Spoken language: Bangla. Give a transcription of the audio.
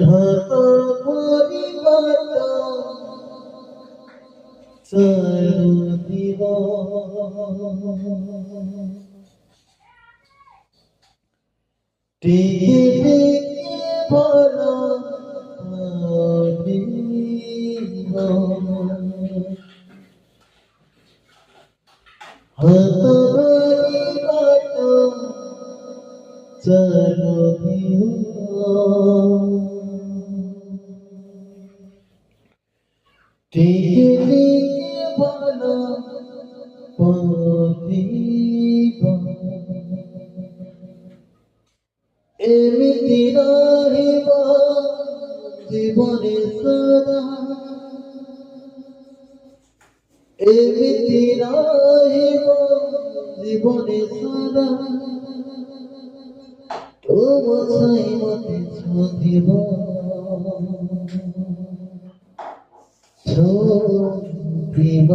হত পরিবর্ত সরদিব টিকে টিকে বলো দিব হত পরিবর্ত সরদিব টিকে টিকে বলো দিব এমিতি রহিব জীবনে সদা এমিতি রহিব জীবনে সদা তুম ছাই মতে ছুঁধিব ছুঁধিব